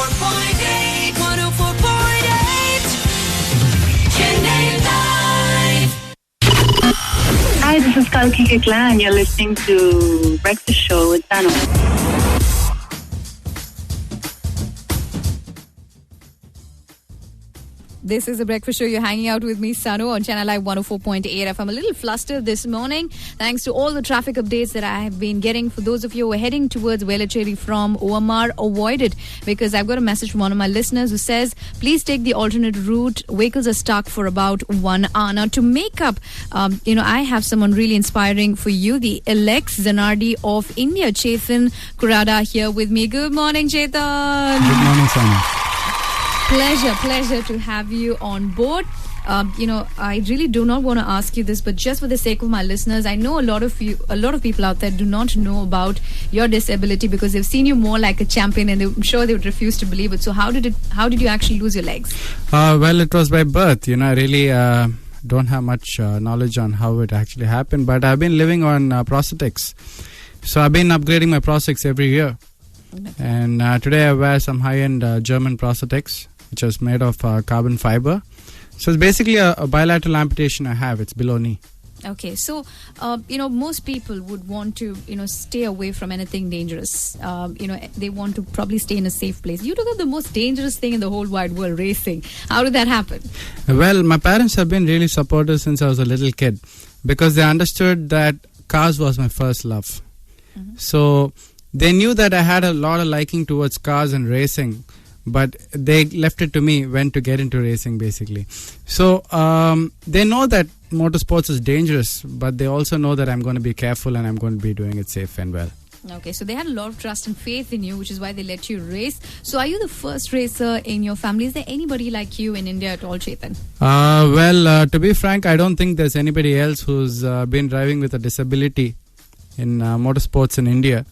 104.8, 104.8, Chennai Live. Hi, this is Kalki Kikla and you're listening to Breakfast Show with Tanu. This is The Breakfast Show. You're hanging out with me, Sanu, on Channel Live 104.8 FM. I'm a little flustered this morning thanks to all the traffic updates that I have been getting. For those of you who are heading towards Velachery from OMR, avoid it, because I've got a message from one of my listeners who says, please take the alternate route. Vehicles are stuck for about 1 hour. Now, to make up, I have someone really inspiring for you, the Alex Zanardi of India, Chetan Korada, here with me. Good morning, Chetan. Good morning, Sanu. Pleasure to have you on board. I really do not want to ask you this, but just for the sake of my listeners, I know a lot of people out there do not know about your disability because they've seen you more like a champion, and I'm sure they would refuse to believe it. So how did you actually lose your legs? Well, it was by birth. I really don't have much knowledge on how it actually happened, but I've been living on prosthetics. So I've been upgrading my prosthetics every year. Okay. And today I wear some high-end German prosthetics, which is made of carbon fiber. So it's basically a bilateral amputation I have. It's below knee. Okay, so, most people would want to, stay away from anything dangerous. They want to probably stay in a safe place. You took up the most dangerous thing in the whole wide world, racing. How did that happen? Well, my parents have been really supportive since I was a little kid because they understood that cars was my first love. Mm-hmm. So they knew that I had a lot of liking towards cars and racing, but they left it to me when to get into racing, basically. So they know that motorsports is dangerous, but they also know that I'm going to be careful and I'm going to be doing it safe and well. Okay, so they had a lot of trust and faith in you, which is why they let you race. So are you the first racer in your family? Is there anybody like you in India at all, Chetan? To be frank, I don't think there's anybody else who's been driving with a disability in motorsports in India.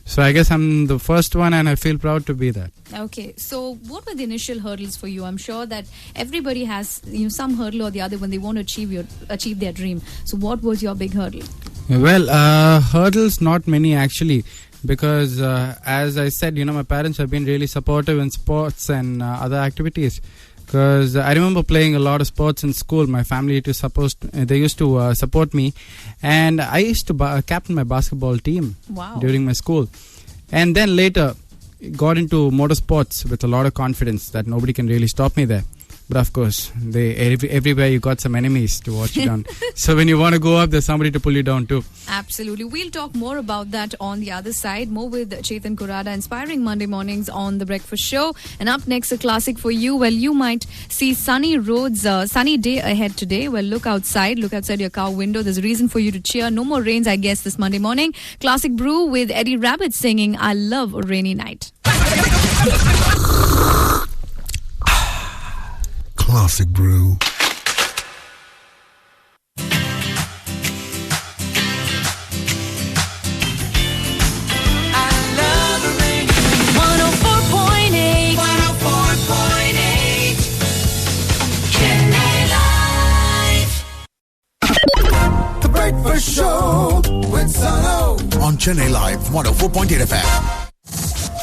So I guess I'm the first one and I feel proud to be that. Okay, so what were the initial hurdles for you? I'm sure that everybody has some hurdle or the other when they want to achieve their dream. So what was your big hurdle? Well, hurdles not many actually, because as I said, my parents have been really supportive in sports and other activities. Because I remember playing a lot of sports in school. My family used to support me, and I used to captain my basketball team. Wow. During my school, and then later got into motorsports with a lot of confidence that nobody can really stop me there. But of course, everywhere you got some enemies to watch you down. So when you want to go up, there's somebody to pull you down too. Absolutely. We'll talk more about that on the other side. More with Chetan Korada, inspiring Monday mornings on The Breakfast Show. And up next, a classic for you. Well, you might see sunny roads, sunny day ahead today. Well, look outside your car window. There's a reason for you to cheer. No more rains, I guess, this Monday morning. Classic Brew with Eddie Rabbit singing I Love a Rainy Night. Classic Brew. Show with Sano on Chennai Live 104.8 FM.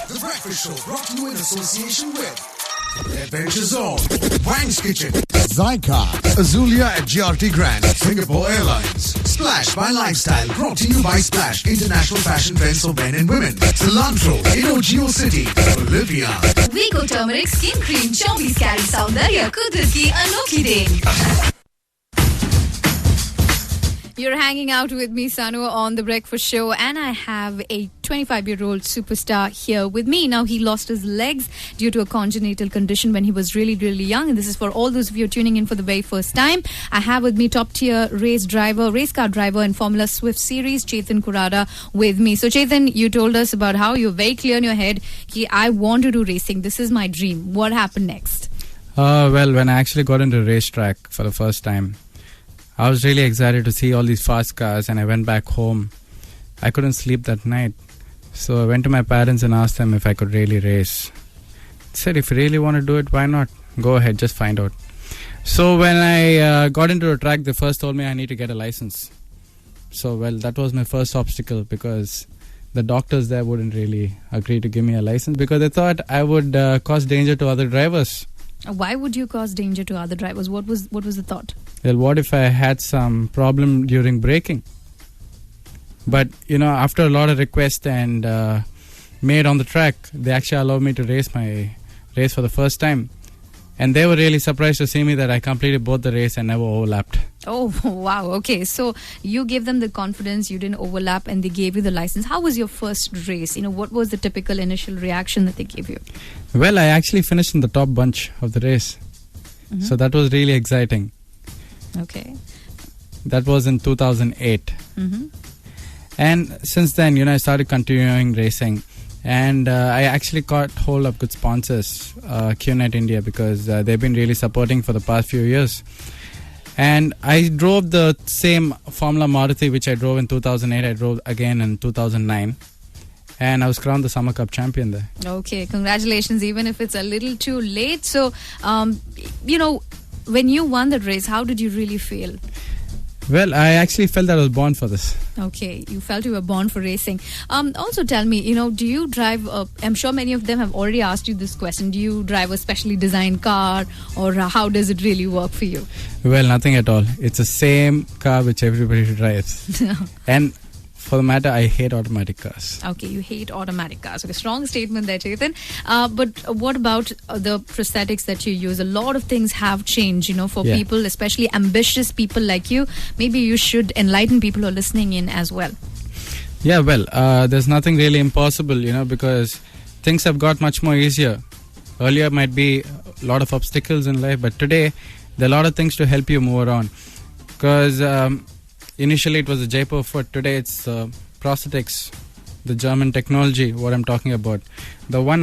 The Breakfast Show brought to you in association with Adventure Zone, Wang's Kitchen, Zyka, Azulia at GRT Grand, Singapore Airlines, Splash by Lifestyle brought to you by Splash International Fashion Trends for Men and Women, Cilantro, Geo City, Olivia, Vico Turmeric Skin Cream, Chobis Carry Saundarya Kudrat ki Anokhi Deng. You're hanging out with me, Sanu, on The Breakfast Show, and I have a 25-year-old superstar here with me. Now, he lost his legs due to a congenital condition when he was really, really young, and this is for all those of you tuning in for the very first time. I have with me top-tier race car driver in Formula Swift Series, Chetan Korada, with me. So, Chetan, you told us about how you're very clear in your head, I want to do racing. This is my dream. What happened next? Well, when I actually got into a racetrack for the first time, I was really excited to see all these fast cars, and I went back home. I couldn't sleep that night. So I went to my parents and asked them if I could really race. They said, if you really want to do it, why not? Go ahead, just find out. So when I got into the track, they first told me I need to get a license. So, well, that was my first obstacle because the doctors there wouldn't really agree to give me a license because they thought I would cause danger to other drivers. Why would you cause danger to other drivers? What was the thought? Well, what if I had some problem during braking? But, after a lot of requests and made on the track, they actually allowed me to race my race for the first time. And they were really surprised to see me that I completed both the race and never overlapped. Oh, wow. Okay, so you gave them the confidence, you didn't overlap, and they gave you the license. How was your first race? What was the typical initial reaction that they gave you? Well, I actually finished in the top bunch of the race. Mm-hmm. So that was really exciting. Okay. That was in 2008. Mm-hmm. And since then, I started continuing racing. And I actually got hold of good sponsors, QNet India, because they've been really supporting for the past few years. And I drove the same Formula Maruti which I drove in 2008. I drove again in 2009. And I was crowned the Summer Cup champion there. Okay, congratulations, even if it's a little too late. So, when you won that race, how did you really feel? Well, I actually felt that I was born for this. Okay, you felt you were born for racing. Also tell me, do you drive, I'm sure many of them have already asked you this question, do you drive a specially designed car, or how does it really work for you? Well, nothing at all. It's the same car which everybody drives. And for the matter, I hate automatic cars. Okay, you hate automatic cars. Okay, strong statement there, Chetan. But what about the prosthetics that you use? A lot of things have changed, for people, especially ambitious people like you. Maybe you should enlighten people who are listening in as well. Yeah, well, there's nothing really impossible, because things have got much more easier. Earlier might be a lot of obstacles in life, but today there are a lot of things to help you move around. Because initially it was a Jaipur foot. Today it's prosthetics, the German technology, what I'm talking about. The one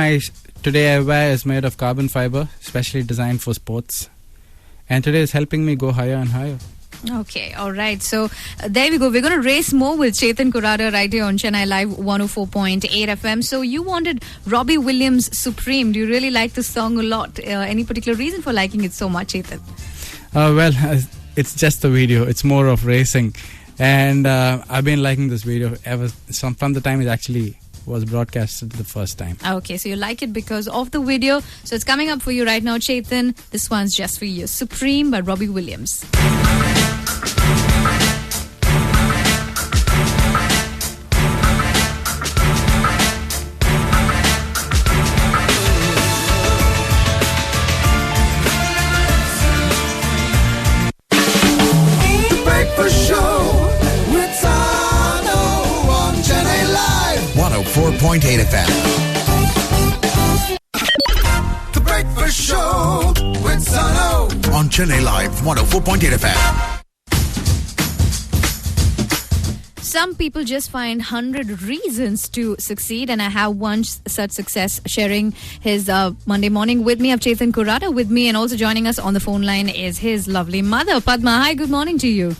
today I wear is made of carbon fiber, specially designed for sports. And today is helping me go higher and higher. Okay, all right. So there we go. We're going to race more with Chetan Korada right here on Chennai Live 104.8 FM. So you wanted Robbie Williams' Supreme. Do you really like the song a lot? Any particular reason for liking it so much, Chetan? Well, it's just the video. It's more of racing. And I've been liking this video from the time it actually was broadcasted the first time. Okay, so you like it because of the video. So it's coming up for you right now, Chetan. This one's just for you. Supreme by Robbie Williams. Breakfast Show with Sano on Chennai Live 104.8 FM. The Breakfast Show with Sano on Chennai Live 104.8 FM. Some people just find 100 reasons to succeed, and I have one such success sharing his Monday morning with me. I have Chetan Korada with me, and also joining us on the phone line is his lovely mother, Padma. Hi, good morning to you.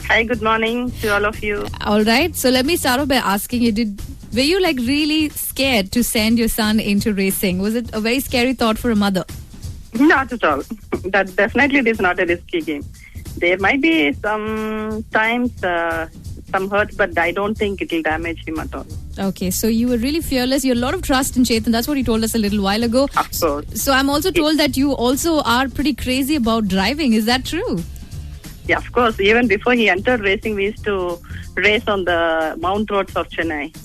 Hi, good morning to all of you. All right, so let me start off by asking you, were you really scared to send your son into racing? Was it a very scary thought for a mother? Not at all. That definitely is not a risky game. There might be some times some hurt, but I don't think it will damage him at all. Okay, so you were really fearless. You had a lot of trust in Chetan. That's what he told us a little while ago. Of course. So I'm also told that you also are pretty crazy about driving. Is that true? Yeah, of course. Even before he entered racing, we used to race on the mount roads of Chennai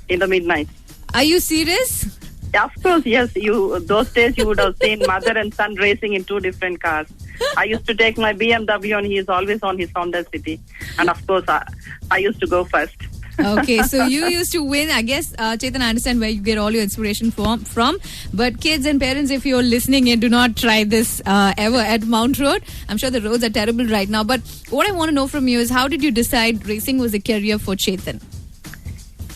in the midnight. Are you serious? Yeah, of course, yes. Those days you would have seen mother and son racing in two different cars. I used to take my BMW and he is always on his Honda City. And of course, I used to go first. Okay, so you used to win. I guess, Chetan, I understand where you get all your inspiration from. But kids and parents, if you're listening in, do not try this ever at Mount Road. I'm sure the roads are terrible right now. But what I want to know from you is, how did you decide racing was a career for Chetan?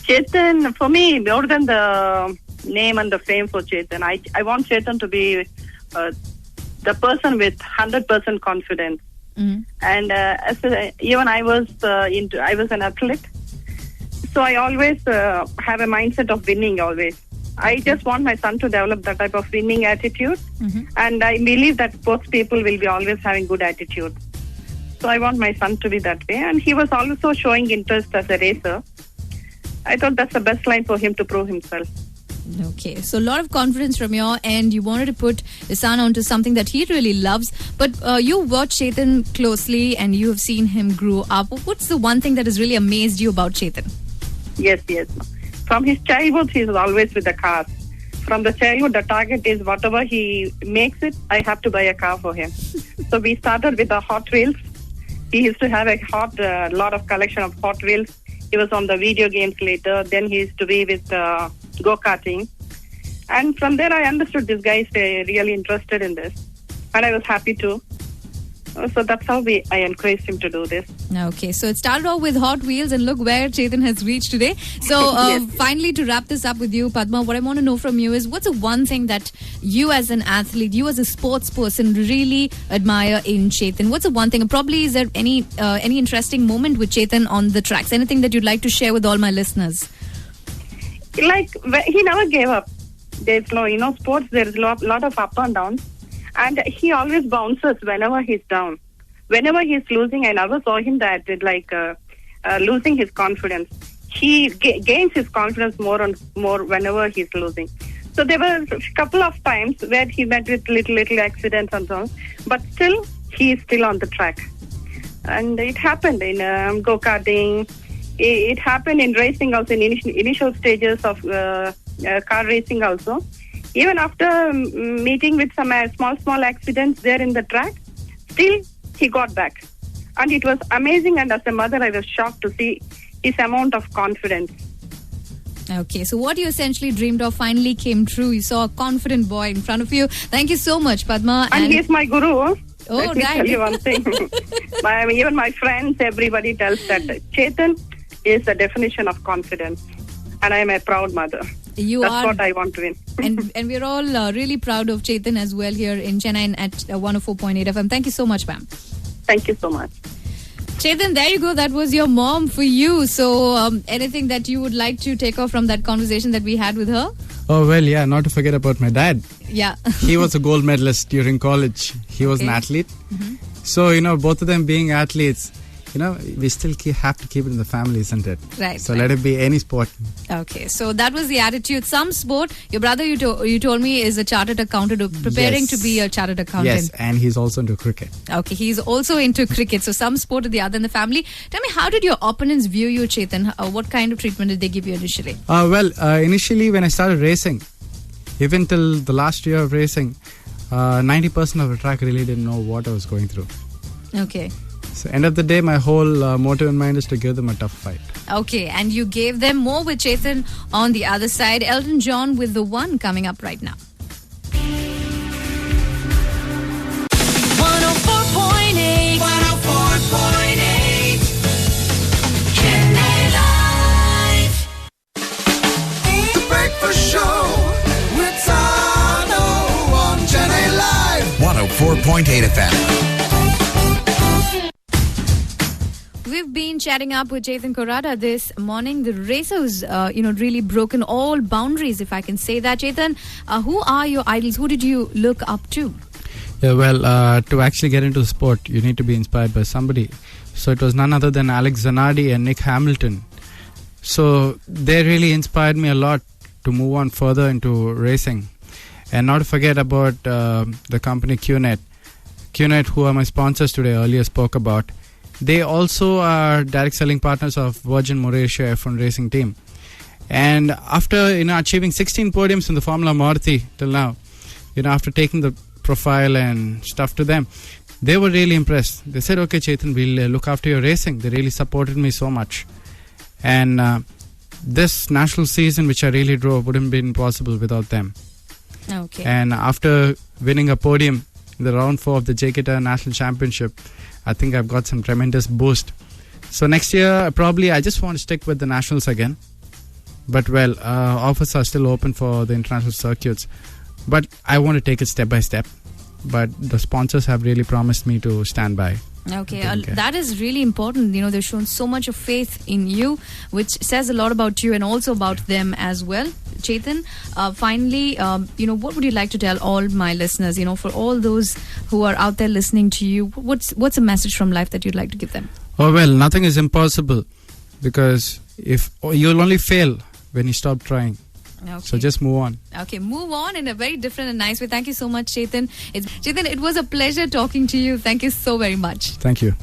Chetan, for me, more than the name and the fame for Chetan, I want Chetan to be the person with 100% confidence. Mm-hmm. And even I was an athlete. So I always have a mindset of winning always. I just want my son to develop that type of winning attitude. Mm-hmm. And I believe that sports people will be always having good attitude. So I want my son to be that way. And he was also showing interest as a racer. I thought that's the best line for him to prove himself. Okay, so a lot of confidence from your end. You wanted to put your son onto something that he really loves. But you watch Chetan closely and you have seen him grow up. What's the one thing that has really amazed you about Chetan? Yes. From his childhood, he's always with the cars. From the childhood, the target is whatever he makes it, I have to buy a car for him. So we started with the Hot Wheels. He used to have a lot of collection of Hot Wheels. He was on the video games later. Then he used to be with go-karting. And from there, I understood this guy is really interested in this. And I was happy too. So that's how I encouraged him to do this. Okay, so it started off with Hot Wheels and look where Chetan has reached today. So Yes. finally, to wrap this up with you, Padma, what I want to know from you is what's the one thing that you as an athlete, you as a sports person really admire in Chetan? What's the one thing? And probably is there any interesting moment with Chetan on the tracks? Anything that you'd like to share with all my listeners? Like, he never gave up. There's no, sports, there's a lot of up and downs. And he always bounces whenever he's down. Whenever he's losing, I never saw him losing his confidence. He gains his confidence more whenever he's losing. So there were a couple of times where he met with little accidents and so on. But still, he is still on the track. And it happened in go-karting. It happened in racing also, in initial stages of car racing also. Even after meeting with some small accidents there in the track, still he got back. And it was amazing, and as a mother, I was shocked to see his amount of confidence. Okay, so what you essentially dreamed of finally came true. You saw a confident boy in front of you. Thank you so much, Padma. And he is my guru. Let me right. tell you one thing. Even my friends, everybody tells that Chetan is the definition of confidence. And I am a proud mother. That's what I want to win. and we're all really proud of Chetan as well here in Chennai and at 104.8 FM. Thank you so much, ma'am. Thank you so much. Chetan, there you go. That was your mom for you. So anything that you would like to take off from that conversation that we had with her? Oh, well, yeah, not to forget about my dad. Yeah. He was a gold medalist during college. He was an athlete. Mm-hmm. So, both of them being athletes, we still have to keep it in the family, isn't it? Right. So let it be any sport. Okay, so that was the attitude. Some sport. Your brother, you told me, is a chartered accountant, preparing to be a chartered accountant. Yes, and he's also into cricket. Okay, he's also into cricket. So some sport or the other in the family. Tell me, how did your opponents view you, Chetan? What kind of treatment did they give you initially? Initially when I started racing, even till the last year of racing, 90% of the track really didn't know what I was going through. Okay. So end of the day, my whole motive in mind is to give them a tough fight. Okay, and you gave them more with Chetan on the other side. Elton John with The One coming up right now. 104.8 104.8 Chennai Live. The Breakfast Show with Sano on Chennai Live. 104.8 FM. We've been chatting up with Chetan Korada this morning. The racer who's, really broken all boundaries, if I can say that. Chetan, who are your idols? Who did you look up to? Yeah, well, to actually get into sport, you need to be inspired by somebody. So it was none other than Alex Zanardi and Nick Hamilton. So they really inspired me a lot to move on further into racing. And not to forget about the company QNet. QNet, who are my sponsors today, earlier spoke about. They also are direct selling partners of Virgin Mauritia F1 racing team. And after achieving 16 podiums in the Formula Maruti till now, after taking the profile and stuff to them, they were really impressed. They said, okay, Chetan, we'll look after your racing. They really supported me so much. And this national season, which I really drove, wouldn't have been possible without them. Okay. And after winning a podium in the round 4 of the JKT National Championship, I think I've got some tremendous boost. So next year, I just want to stick with the nationals again. But offers are still open for the international circuits. But I want to take it step by step. But the sponsors have really promised me to stand by. Okay, that is really important. They've shown so much of faith in you, which says a lot about you and also about them as well. Chetan, finally, what would you like to tell all my listeners? For all those who are out there listening to you, what's a message from life that you'd like to give them? Oh, well, nothing is impossible because Mm-hmm. You'll only fail when you stop trying. Okay. So just move on. Okay, move on in a very different and nice way. Thank you so much, Chetan. Chetan, it was a pleasure talking to you. Thank you so very much. Thank you.